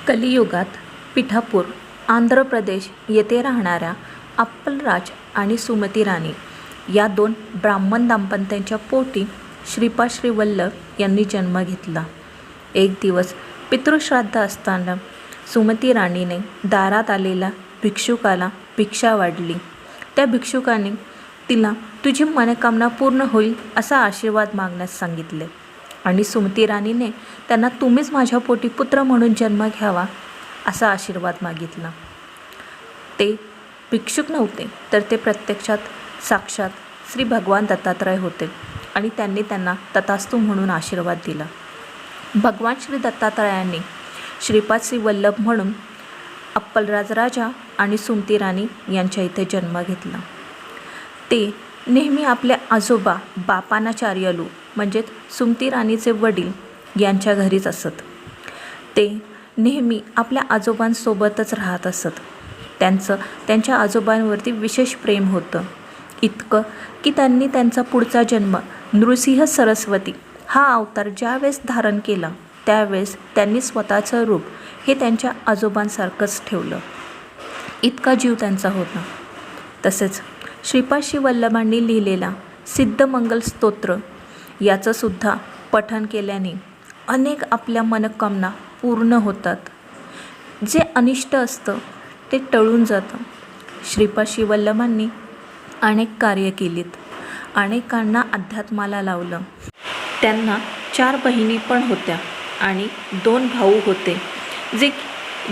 कलियुगात पिठापूर, आंध्र प्रदेश येथे राहणाऱ्या अप्पलराज आणि सुमती राणी या दोन ब्राह्मण दाम्पत्यांच्या पोटी श्रीपाद श्रीवल्लभ यांनी जन्म घेतला. एक दिवस पितृश्राद्ध असताना सुमती राणीने दारात आलेल्या भिक्षुकाला भिक्षा वाढली. त्या भिक्षुकाने तिला तुझी मनोकामना पूर्ण होईल असा आशीर्वाद मागण्यास सांगितले आणि सुमती राणीने त्यांना तुम्हीच माझ्या पोटी पुत्र म्हणून जन्म घ्यावा असा आशीर्वाद मागितला. ते भिक्षुक नव्हते, तर ते प्रत्यक्षात साक्षात श्री भगवान दत्तात्रय होते आणि त्यांनी त्यांना तथास्तु म्हणून आशीर्वाद दिला. भगवान श्री दत्तात्रयांनी श्रीपाद श्रीवल्लभ म्हणून अप्पलराज राजा आणि सुमती राणी यांच्या इथे जन्म घेतला. ते नेहमी आपले आजोबा बापानाचार्यलू म्हणजेच सुमती राणीचे वडील यांच्या घरीच असत. ते नेहमी आपल्या आजोबांसोबतच राहत असत. त्यांच्या आजोबांवरती विशेष प्रेम होतं, इतकं की त्यांनी त्यांचा पुढचा जन्म नृसिंह सरस्वती हा अवतार ज्यावेळेस धारण केला त्यावेळेस त्यांनी स्वतःचं रूप हे त्यांच्या आजोबांसारखंच ठेवलं, इतका जीव त्यांचा होता. तसेच श्रीपाद श्रीवल्लभांनी लिहिलेला सिद्धमंगल स्तोत्र याचंसुद्धा पठण केल्याने अनेक आपल्या मनोकामना पूर्ण होतात. जे अनिष्ट असतं ते टळून जातं. श्रीपाद श्रीवल्लभांनी अनेक कार्य केलीत, अनेकांना अध्यात्माला लावलं. त्यांना 4 बहिणी पण होत्या आणि 2 भाऊ होते, जे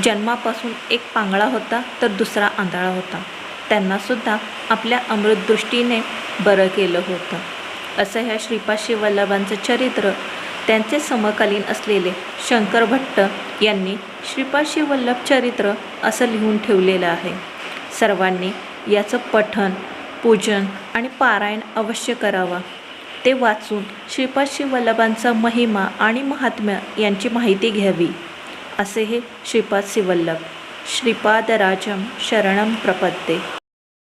जन्मापासून एक पांगळा होता तर दुसरा आंधळा होता. त्यांनासुद्धा आपल्या अमृतदृष्टीने बरं केलं होतं. असं ह्या श्रीपाद श्रीवल्लभांचं चरित्र त्यांचे समकालीन असलेले शंकर भट्ट यांनी श्रीपाद श्रीवल्लभ चरित्र असं लिहून ठेवलेलं आहे. सर्वांनी याचं पठण, पूजन आणि पारायण अवश्य करावं. ते वाचून श्रीपाद श्रीवल्लभांचा महिमा आणि महात्म्य यांची माहिती घ्यावी. असे हे श्रीपाद श्रीवल्लभ. श्रीपादराजं शरणं प्रपद्ये.